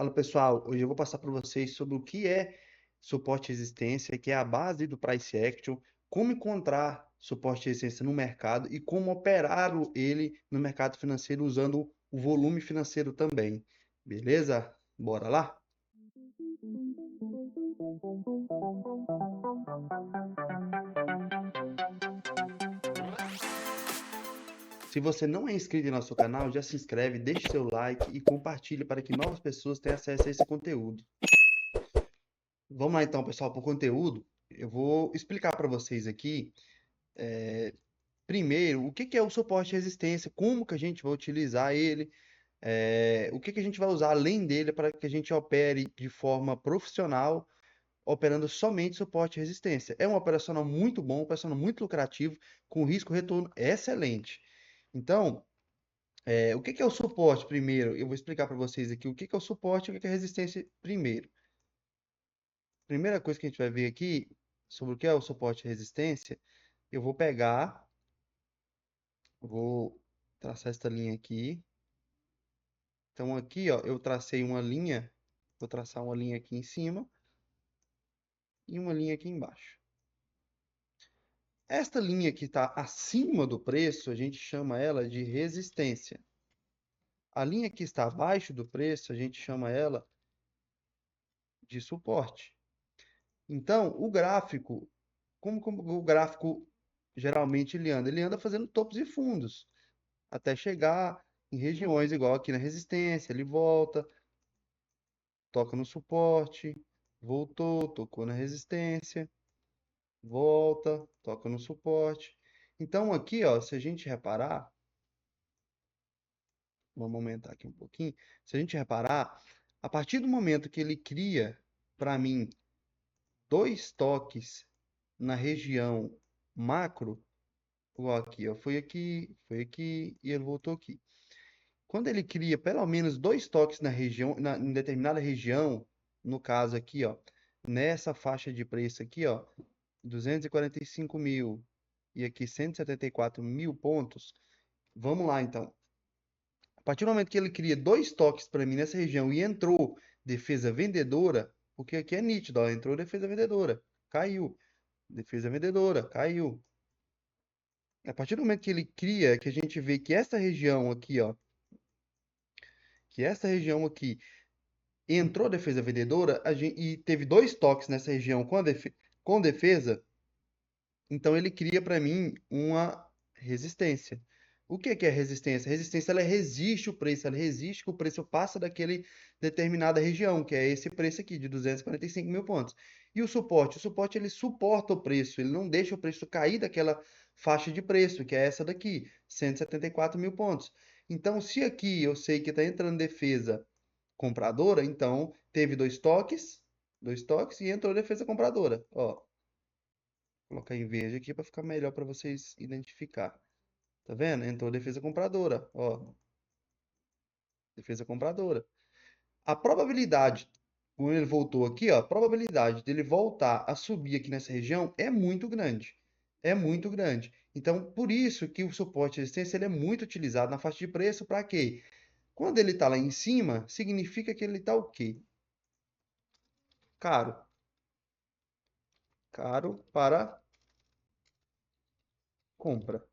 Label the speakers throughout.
Speaker 1: Fala pessoal, hoje eu vou passar para vocês sobre o que é suporte e resistência, que é a base do price action, como encontrar suporte e resistência no mercado e como operar ele no mercado financeiro usando o volume financeiro também. Beleza? Bora lá? Se você não é inscrito em nosso canal, já se inscreve, deixe seu like e compartilhe para que novas pessoas tenham acesso a esse conteúdo. Vamos lá então, pessoal, para o conteúdo. Eu vou explicar para vocês aqui. Primeiro, o que que é o suporte e resistência, como que a gente vai utilizar ele, o que que a gente vai usar além dele para que a gente opere de forma profissional, operando somente suporte e resistência. É um operacional muito bom, um operacional muito lucrativo, com risco-retorno excelente. Então, o que que é o suporte primeiro? Eu vou explicar para vocês aqui o que que é o suporte e o que que é a resistência primeiro. Primeira coisa que a gente vai ver aqui sobre o que é o suporte e resistência, eu vou traçar esta linha aqui. Então aqui, ó, eu tracei uma linha, vou traçar uma linha aqui em cima e uma linha aqui embaixo. Esta linha que está acima do preço, a gente chama ela de resistência. A linha que está abaixo do preço, a gente chama ela de suporte. Então, o gráfico, como o gráfico geralmente ele anda? Ele anda fazendo topos e fundos, até chegar em regiões igual aqui na resistência, ele volta, toca no suporte, voltou, tocou na resistência, volta, toca no suporte. Então aqui, ó, se a gente reparar, vamos aumentar aqui um pouquinho. Se a gente reparar, a partir do momento que ele cria para mim dois toques na região macro, igual aqui, ó, foi aqui e ele voltou aqui. Quando ele cria pelo menos dois toques na região, em determinada região, no caso aqui, ó, nessa faixa de preço aqui, ó, 245 mil e aqui 174 mil pontos. Vamos lá, então. A partir do momento que ele cria dois toques para mim nessa região e entrou defesa vendedora, porque aqui é nítido, ó, entrou defesa vendedora, caiu. Defesa vendedora, caiu. A partir do momento que ele cria, que a gente vê que essa região aqui, ó, que essa região aqui entrou defesa vendedora e teve dois toques nessa região com defesa, então ele cria para mim uma resistência. O que que é resistência? Resistência ela resiste o preço, ela resiste que o preço passa daquele determinada região, que é esse preço aqui de 245 mil pontos. E o suporte ele suporta o preço, ele não deixa o preço cair daquela faixa de preço, que é essa daqui, 174 mil pontos. Então, se aqui eu sei que está entrando defesa compradora, então teve dois toques e entrou defesa compradora. Ó, colocar em verde aqui para ficar melhor para vocês identificar. Tá vendo? Entrou defesa compradora, ó, defesa compradora. A probabilidade, quando ele voltou aqui, ó, a probabilidade dele voltar a subir aqui nessa região é muito grande. É muito grande. Então, por isso que o suporte de resistência ele é muito utilizado na faixa de preço para quê? Quando ele está lá em cima, significa que ele está o quê? Caro. Caro para compra.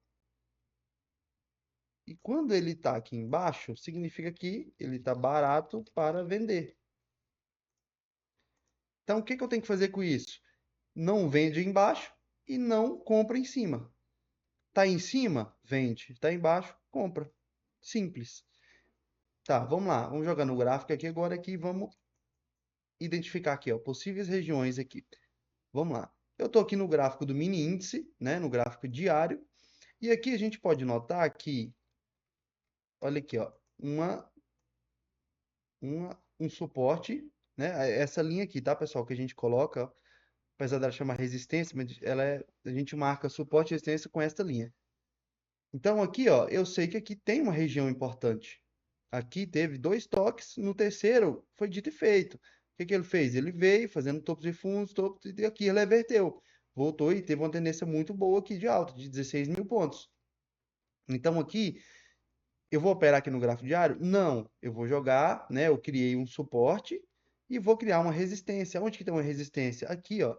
Speaker 1: E quando ele está aqui embaixo, significa que ele está barato para vender. Então, o que que eu tenho que fazer com isso? Não vende embaixo e não compra em cima. Tá em cima? Vende. Tá embaixo? Compra. Simples. Tá, vamos lá. Vamos jogar no gráfico aqui agora aqui, vamos identificar aqui, ó, possíveis regiões aqui. Vamos lá. Eu estou aqui no gráfico do mini índice, né, no gráfico diário, e aqui a gente pode notar que, olha aqui, ó, um suporte, né? Essa linha aqui, tá, pessoal, que a gente coloca, ó, apesar dela chamar resistência, mas a gente marca suporte e resistência com esta linha. Então aqui, ó, eu sei que aqui tem uma região importante. Aqui teve dois toques, no terceiro foi dito e feito. O que que ele fez? Ele veio fazendo topos e fundos, topos, e aqui ele reverteu. Voltou e teve uma tendência muito boa aqui de alta, de 16 mil pontos. Então aqui Eu vou operar aqui no gráfico diário? Não, eu vou jogar, né? Eu criei um suporte e vou criar uma resistência. Onde que tem uma resistência? Aqui, ó.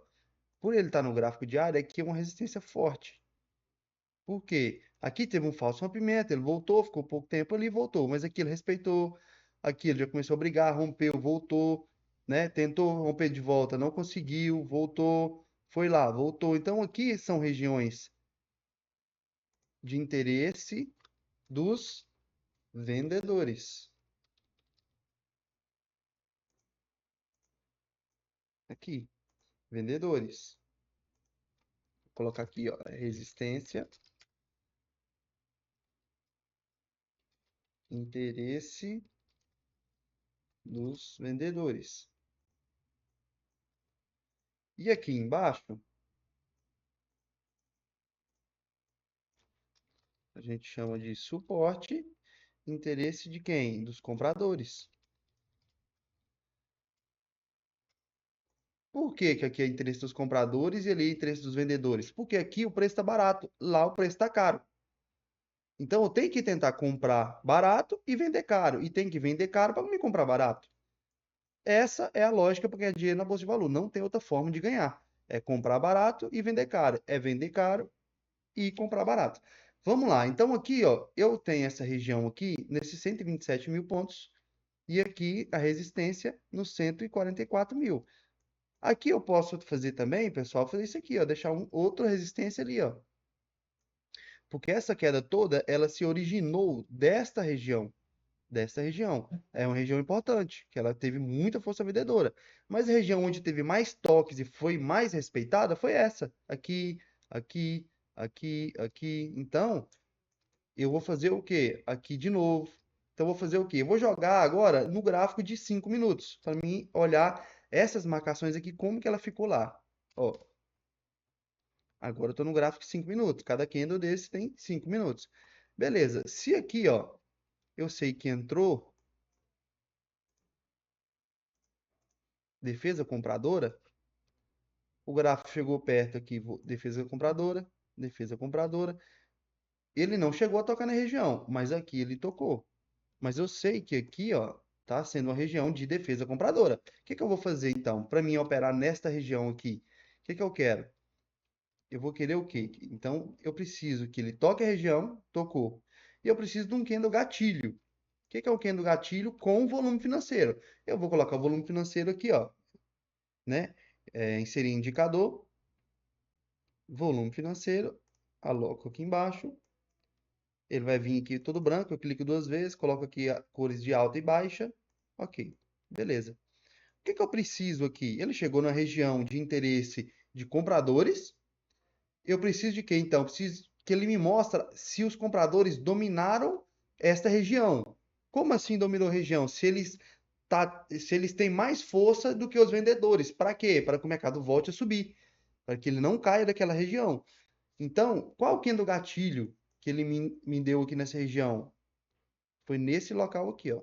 Speaker 1: Por ele estar no gráfico diário, aqui é uma resistência forte. Por quê? Aqui teve um falso rompimento, ele voltou, ficou pouco tempo ali, e voltou. Mas aqui ele respeitou, aqui ele já começou a brigar, rompeu, voltou, né? Tentou romper de volta, não conseguiu, voltou, foi lá, voltou. Então aqui são regiões de interesse dos vendedores. Aqui, vendedores. Vou colocar aqui, ó, resistência, interesse dos vendedores. E aqui embaixo, a gente chama de suporte, interesse de quem? Dos compradores. Por que que aqui é interesse dos compradores e ali é interesse dos vendedores? Porque aqui o preço está barato, lá o preço está caro. Então eu tenho que tentar comprar barato e vender caro. E tem que vender caro para me comprar barato. Essa é a lógica para ganhar dinheiro na bolsa de valores. Não tem outra forma de ganhar. É comprar barato e vender caro. É vender caro e comprar barato. Vamos lá. Então aqui, ó, eu tenho essa região aqui nesses 127 mil pontos e aqui a resistência nos 144 mil. Aqui eu posso fazer também, pessoal, fazer isso aqui, ó, deixar outra resistência ali, ó. Porque essa queda toda, ela se originou desta região. É uma região importante, que ela teve muita força vendedora. Mas a região onde teve mais toques e foi mais respeitada foi essa. Aqui, aqui, aqui, aqui. Então, eu vou fazer o quê? Aqui de novo. Então, eu vou fazer o quê? Eu vou jogar agora no gráfico de 5 minutos, para mim olhar essas marcações aqui, como que ela ficou lá. Ó, agora eu estou no gráfico de 5 minutos. Cada candle desse tem 5 minutos. Beleza. Se aqui, ó, eu sei que entrou defesa compradora, o gráfico chegou perto aqui, defesa compradora. Ele não chegou a tocar na região, mas aqui ele tocou. Mas eu sei que aqui, ó, tá sendo uma região de defesa compradora. O que que eu vou fazer então? Para mim operar nesta região aqui, o que que eu quero? Eu vou querer o quê? Então, eu preciso que ele toque a região, tocou. E eu preciso de um candle gatilho. O que que é o candle gatilho com volume financeiro? Eu vou colocar o volume financeiro aqui, ó, né? Inserir indicador, volume financeiro, aloco aqui embaixo. Ele vai vir aqui todo branco, eu clico duas vezes, coloco aqui cores de alta e baixa. Ok, beleza. O que que eu preciso aqui? Ele chegou na região de interesse de compradores. Eu preciso de quê, então? Eu preciso que ele me mostre se os compradores dominaram esta região. Como assim dominou a região? Se eles têm mais força do que os vendedores. Para quê? Para que o mercado volte a subir. Para que ele não caia daquela região. Então, qual que é o gatilho que ele me deu aqui nessa região? Foi nesse local aqui, ó.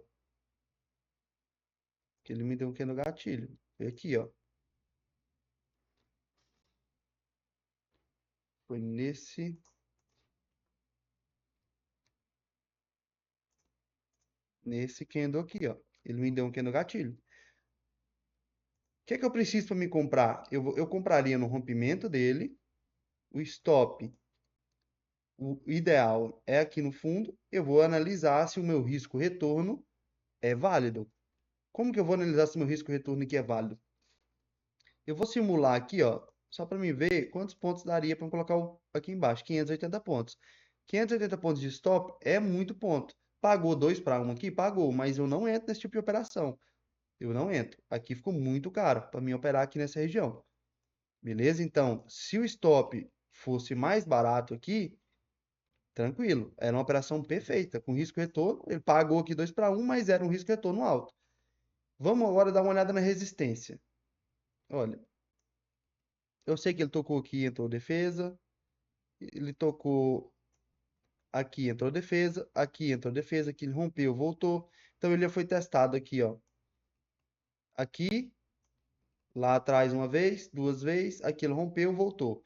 Speaker 1: Que ele me deu aqui no gatilho. Foi aqui, ó. Foi nesse candle aqui, ó. Ele me deu um candle gatilho. O que é que eu preciso para me comprar? Eu compraria no rompimento dele. O stop, o ideal é aqui no fundo. Eu vou analisar se o meu risco retorno é válido. Como que eu vou analisar se o meu risco retorno aqui é válido? Eu vou simular aqui, ó, só para me ver quantos pontos daria para colocar aqui embaixo. 580 pontos. 580 pontos de stop é muito ponto. Pagou 2 para 1 aqui? Pagou, mas eu não entro nesse tipo de operação. Eu não entro. Aqui ficou muito caro para mim operar aqui nessa região. Beleza? Então, se o stop fosse mais barato aqui, tranquilo. Era uma operação perfeita, com risco retorno. Ele pagou aqui 2 para 1, mas era um risco retorno alto. Vamos agora dar uma olhada na resistência. Olha, eu sei que ele tocou aqui, entrou defesa. Ele tocou aqui, entrou defesa. Aqui entrou defesa. Aqui ele rompeu, voltou. Então ele já foi testado aqui, ó. Aqui, lá atrás uma vez, duas vezes. Aqui ele rompeu, voltou.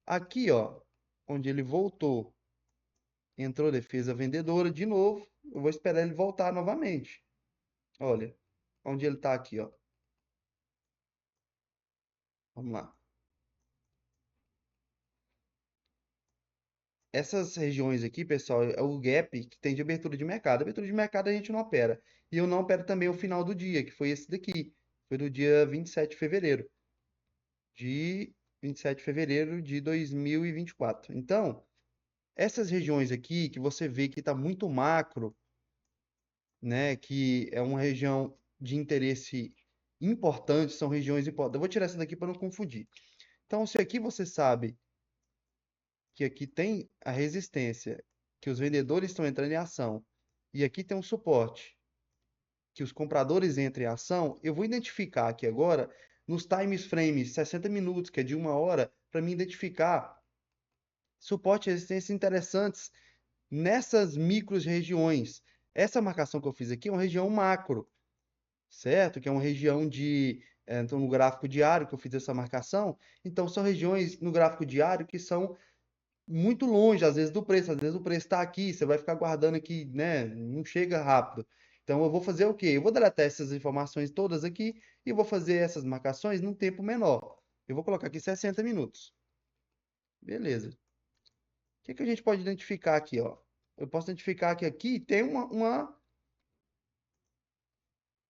Speaker 1: Aqui, ó, onde ele voltou. Entrou defesa vendedora de novo. Eu vou esperar ele voltar novamente. Olha, onde ele está aqui, ó. Vamos lá. Essas regiões aqui, pessoal, é o gap que tem de abertura de mercado. Abertura de mercado a gente não opera. E eu não opero também o final do dia, que foi esse daqui. Foi do dia 27 de fevereiro. De 27 de fevereiro de 2024. Então, essas regiões aqui que você vê que está muito macro, né, que é uma região de interesse importante, são regiões importantes. Eu vou tirar essa daqui para não confundir. Então, se aqui você sabe que aqui tem a resistência, que os vendedores estão entrando em ação, e aqui tem um suporte, que os compradores entram em ação, eu vou identificar aqui agora, nos times frames 60 minutos, que é de 1 hora, para me identificar suporte e resistência interessantes nessas micro regiões. Essa marcação que eu fiz aqui é uma região macro, certo? Que é uma região de. Então, no gráfico diário que eu fiz essa marcação, então são regiões no gráfico diário que são muito longe, às vezes, do preço. Às vezes o preço está aqui, você vai ficar guardando aqui, né? Não chega rápido. Então, eu vou fazer o quê? Eu vou deletar essas informações todas aqui e vou fazer essas marcações num tempo menor. Eu vou colocar aqui 60 minutos. Beleza. O que que a gente pode identificar aqui, ó? Eu posso identificar que aqui tem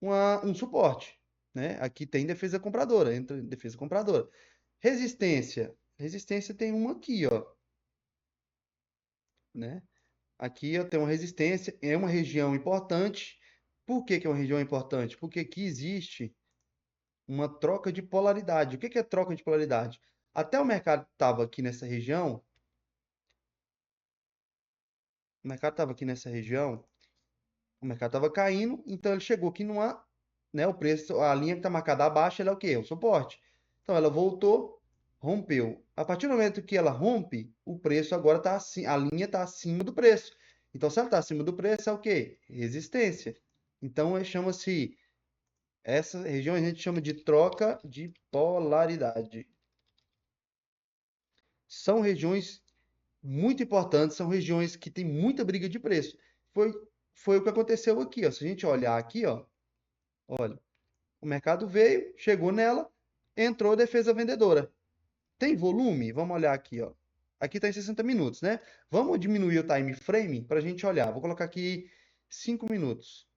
Speaker 1: um suporte, né? Aqui tem defesa compradora, entra em defesa compradora. Resistência. Resistência tem uma aqui, ó, né? Aqui eu tenho uma resistência, é uma região importante. Por que que é uma região importante? Porque aqui existe uma troca de polaridade. O que que é troca de polaridade? Até o mercado estava aqui nessa região, o mercado estava aqui nessa região, o mercado estava caindo, então ele chegou aqui numa, né, o preço, a linha que está marcada abaixo, ela é o quê? O suporte. Então ela voltou, rompeu. A partir do momento que ela rompe, o preço agora está assim, a linha está acima do preço. Então se ela está acima do preço, é o quê? Resistência. Então chama-se, essa região a gente chama de troca de polaridade. São regiões muito importantes, são regiões que tem muita briga de preço. Foi, foi o que aconteceu aqui, ó. Se a gente olhar aqui, ó, olha, o mercado veio, chegou nela, entrou a defesa vendedora. Tem volume? Vamos olhar aqui, ó. Aqui está em 60 minutos, né? Vamos diminuir o time frame para a gente olhar. Vou colocar aqui 5 minutos,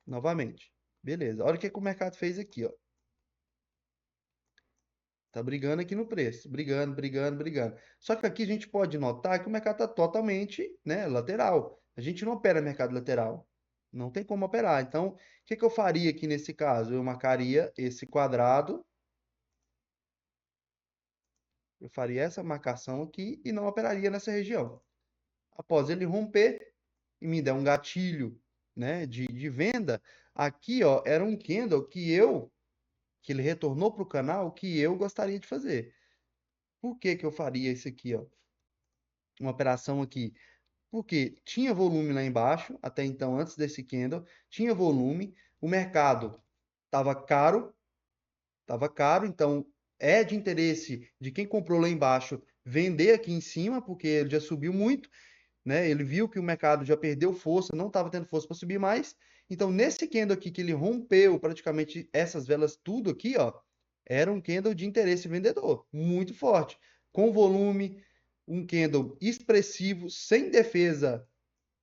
Speaker 1: novamente. Beleza. Olha o que que o mercado fez aqui, ó. Tá brigando aqui no preço, brigando, brigando, brigando. Só que aqui a gente pode notar que o mercado está totalmente, né, lateral. A gente não opera mercado lateral. Não tem como operar. Então, o que que eu faria aqui nesse caso? Eu marcaria esse quadrado, eu faria essa marcação aqui e não operaria nessa região. Após ele romper e me der um gatilho, né, de venda, aqui, ó, era um candle que ele retornou para o canal que eu gostaria de fazer. Por que que eu faria isso aqui, ó? Uma operação aqui, porque tinha volume lá embaixo, até então, antes desse candle, tinha volume, o mercado estava caro, então é de interesse de quem comprou lá embaixo vender aqui em cima, porque ele já subiu muito, né? Ele viu que o mercado já perdeu força, não estava tendo força para subir mais. Então, nesse candle aqui que ele rompeu praticamente essas velas tudo aqui, ó, era um candle de interesse vendedor, muito forte, com volume, um candle expressivo, sem defesa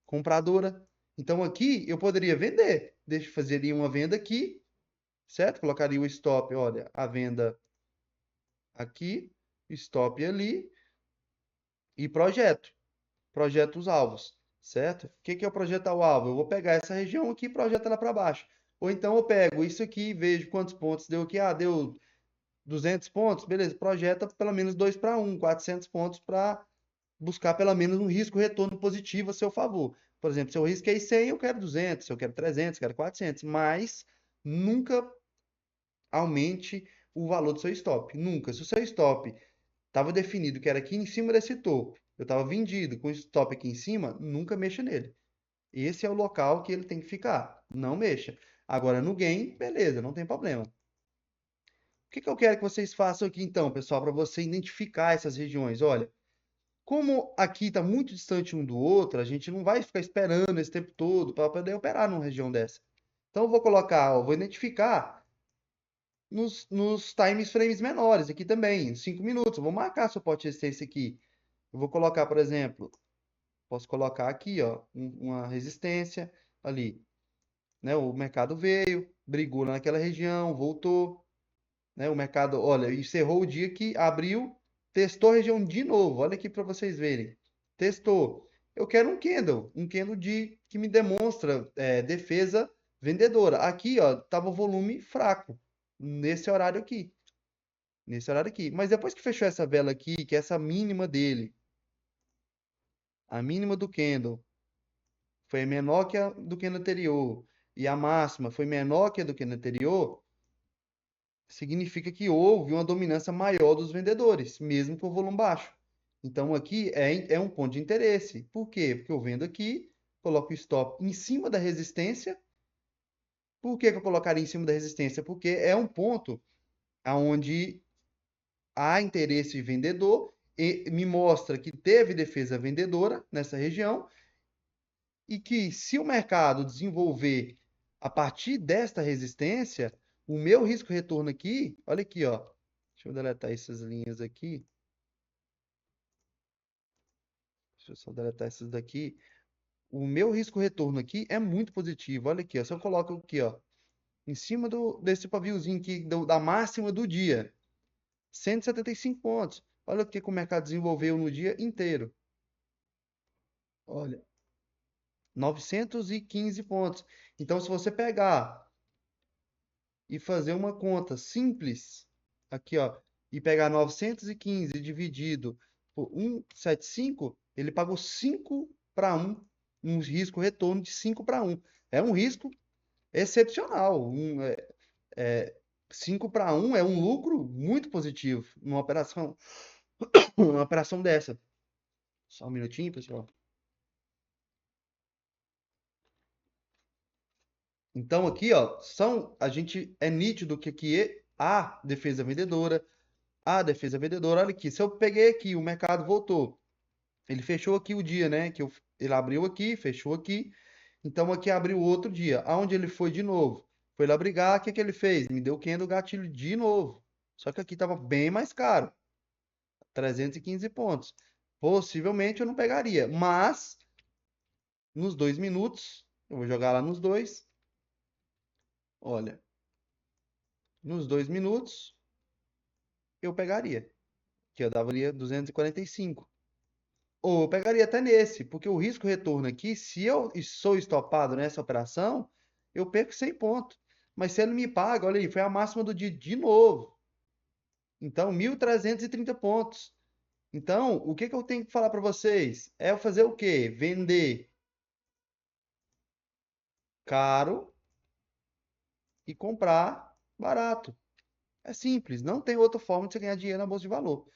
Speaker 1: compradora. Então, aqui eu poderia vender. Deixa eu fazer uma venda aqui, certo? Colocaria o stop, olha, a venda aqui, stop ali e projeto os alvos, certo? O que que é o projetar o alvo? Eu vou pegar essa região aqui e projeto ela para baixo. Ou então eu pego isso aqui e vejo quantos pontos deu aqui. Ah, deu 200 pontos, beleza, projeta pelo menos 2 para 1, 400 pontos para buscar pelo menos um risco-retorno positivo a seu favor. Por exemplo, se eu risquei 100, eu quero 200, se eu quero 300, quero 400, mas nunca aumente o valor do seu stop. Nunca. Se o seu stop estava definido que era aqui em cima desse topo, eu estava vendido com o stop aqui em cima, nunca mexa nele. Esse é o local que ele tem que ficar. Não mexa. Agora, no gain, beleza, não tem problema. O que que eu quero que vocês façam aqui então, pessoal, para você identificar essas regiões? Olha, Como aqui está muito distante um do outro, a gente não vai ficar esperando esse tempo todo para poder operar numa região dessa. Então, eu vou colocar, ó, vou identificar nos times frames menores aqui também, 5 minutos. Eu vou marcar suporte e resistência aqui. Eu vou colocar, por exemplo, posso colocar aqui, ó, uma resistência ali, né? O mercado veio, brigou naquela região, voltou, né? O mercado, olha, encerrou o dia que abriu, testou a região de novo. Olha aqui para vocês verem. Testou. Eu quero um candle que me demonstra defesa vendedora. Aqui, ó, tava o volume fraco nesse horário aqui, nesse horário aqui. Mas depois que fechou essa vela aqui, que é essa mínima dele, a mínima do candle foi menor que a do candle anterior e a máxima foi menor que a do candle anterior, significa que houve uma dominância maior dos vendedores, mesmo com volume baixo. Então aqui é um ponto de interesse. Por quê? Porque eu vendo aqui, coloco o stop em cima da resistência. Por que que eu colocaria em cima da resistência? Porque é um ponto onde há interesse vendedor e me mostra que teve defesa vendedora nessa região e que se o mercado desenvolver a partir desta resistência, o meu risco retorno aqui, olha aqui, ó. Deixa eu deletar essas linhas aqui. Deixa eu só deletar essas daqui. O meu risco retorno aqui é muito positivo. Olha aqui, ó. Se eu coloco aqui, ó, em cima desse paviozinho aqui da máxima do dia, 175 pontos. Olha o que o mercado desenvolveu no dia inteiro. Olha, 915 pontos. Então, se você pegar e fazer uma conta simples, aqui, ó, e pegar 915 dividido por 175, ele pagou 5 para 1, um risco retorno de 5 para 1. É um risco excepcional. 5 para 1 é um lucro muito positivo uma operação dessa. Só um minutinho, pessoal. Então aqui, ó, a gente é nítido que aqui há defesa vendedora, olha aqui, se eu peguei aqui, o mercado voltou. Ele fechou aqui o dia, né? Ele abriu aqui, fechou aqui. Então aqui abriu outro dia. Aonde ele foi de novo? Foi lá brigar, o que que ele fez? Me deu candle gatilho de novo. Só que aqui estava bem mais caro, 315 pontos. Possivelmente eu não pegaria, mas nos 2 minutos, eu vou jogar lá nos dois. Olha, nos 2 minutos eu pegaria, que eu daria 245. Ou eu pegaria até nesse, porque o risco retorno aqui, se eu sou estopado nessa operação, eu perco 100 pontos. Mas se ele me paga, olha aí, foi a máxima do dia de novo. Então, 1.330 pontos. Então, o que que eu tenho que falar para vocês? É eu fazer o quê? Vender caro e comprar barato. É simples, não tem outra forma de você ganhar dinheiro na bolsa de valor.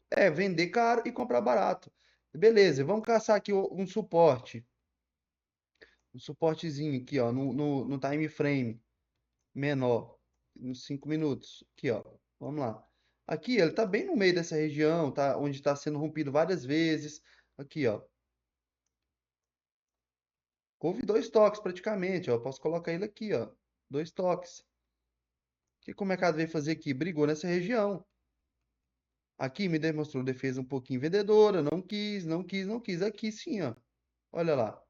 Speaker 1: É vender caro e comprar barato. Beleza, vamos caçar aqui um suporte. Um suportezinho aqui, ó, no time frame menor, nos 5 minutos. Aqui, ó, vamos lá. Aqui, ele tá bem no meio dessa região, tá? Onde está sendo rompido várias vezes. Aqui, ó. Houve 2 toques praticamente, ó. Posso colocar ele aqui, ó. 2 toques. O que o mercado veio fazer aqui? Brigou nessa região. Aqui me demonstrou defesa um pouquinho vendedora, não quis, não quis, não quis. Aqui sim, ó. Olha lá.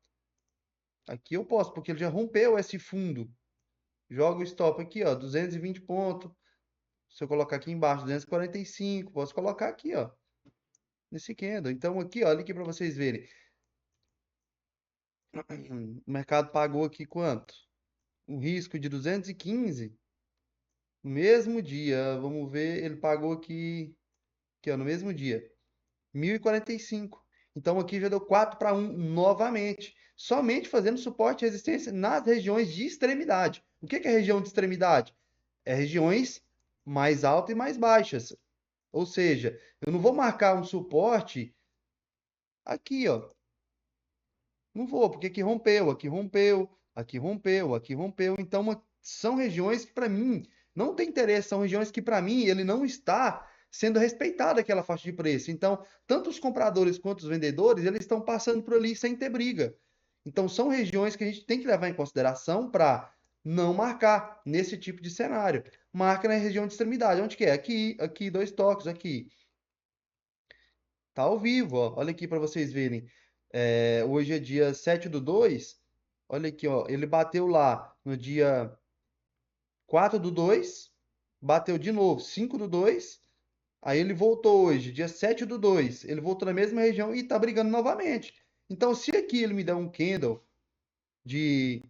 Speaker 1: Aqui eu posso, porque ele já rompeu esse fundo. Joga o stop aqui, ó, 220 pontos. Se eu colocar aqui embaixo, 245, posso colocar aqui, ó, nesse candle. Então aqui, ó, olha aqui para vocês verem. O mercado pagou aqui quanto? Um risco de 215 no mesmo dia. Vamos ver, ele pagou aqui ó, no mesmo dia, 1.045. Então aqui já deu 4 para 1 novamente, somente fazendo suporte e resistência nas regiões de extremidade. O que é região de extremidade? É regiões mais altas e mais baixas. Ou seja, eu não vou marcar um suporte aqui, ó. Não vou, porque aqui rompeu, aqui rompeu, aqui rompeu, aqui rompeu. Então, são regiões que para mim não tem interesse, são regiões que para mim ele não está sendo respeitada aquela faixa de preço. Então, tanto os compradores quanto os vendedores, eles estão passando por ali sem ter briga. Então, são regiões que a gente tem que levar em consideração para não marcar nesse tipo de cenário. Marca na região de extremidade. Onde que é? Aqui, aqui, 2 toques, aqui. Tá ao vivo, ó. Olha aqui para vocês verem. Hoje é dia 7/2. Olha aqui, ó. Ele bateu lá no dia 4/2, bateu de novo 5/2. Aí ele voltou hoje, dia 7/2. Ele voltou na mesma região e tá brigando novamente. Então, se aqui ele me der de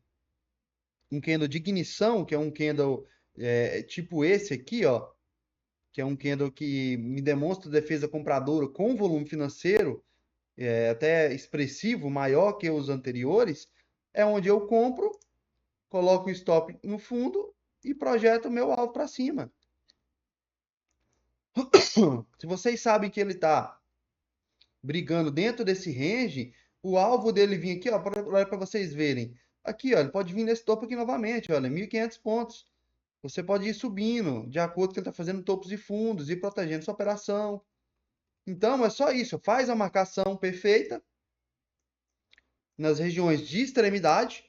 Speaker 1: um candle de ignição, que é um candle tipo esse aqui, ó, que é um candle que me demonstra defesa compradora com volume financeiro até expressivo, maior que os anteriores, é onde eu compro, coloco o stop no fundo e projeto o meu alvo para cima. Se vocês sabem que ele está brigando dentro desse range, o alvo dele vir aqui, ó, para vocês verem. Aqui, ó, ele pode vir nesse topo aqui novamente, olha, 1.500 pontos. Você pode ir subindo, de acordo com que ele está fazendo topos e fundos e protegendo sua operação. Então, é só isso. Faz a marcação perfeita nas regiões de extremidade,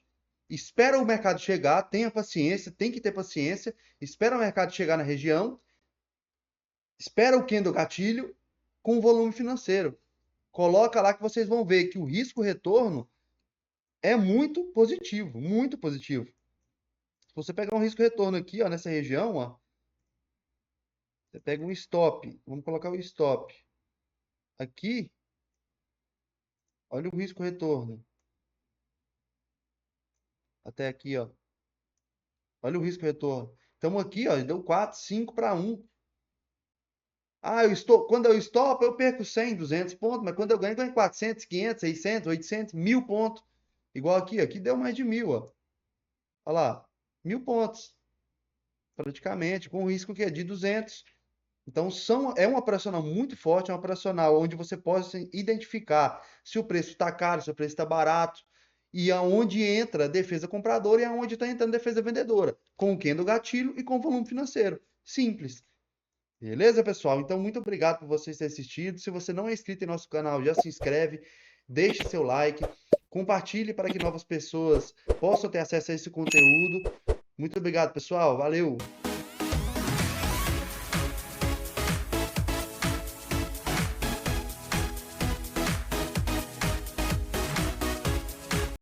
Speaker 1: espera o mercado chegar, tenha paciência, tem que ter paciência, espera o mercado chegar na região, espera o candle gatilho com volume financeiro. Coloca lá que vocês vão ver que o risco-retorno é muito positivo, muito positivo. Se você pegar um risco-retorno aqui, ó, nessa região, ó, você pega um stop, vamos colocar o stop aqui, olha o risco-retorno. Até aqui, ó. Olha o risco-retorno. Estamos aqui, ó, deu 4, 5 para 1. Quando eu stop, eu perco 100, 200 pontos, mas quando eu ganho 400, 500, 600, 800, 1.000 pontos. Igual aqui deu mais de 1.000, ó. Olha lá, 1.000 pontos, praticamente, com um risco que é de 200. Então, é um operacional muito forte, é um operacional onde você pode identificar se o preço está caro, se o preço está barato, e aonde entra a defesa compradora e aonde está entrando a defesa vendedora, com o candle gatilho e com o volume financeiro. Simples. Beleza, pessoal? Então, muito obrigado por vocês terem assistido. Se você não é inscrito em nosso canal, já se inscreve, deixe seu like, compartilhe para que novas pessoas possam ter acesso a esse conteúdo. Muito obrigado, pessoal. Valeu!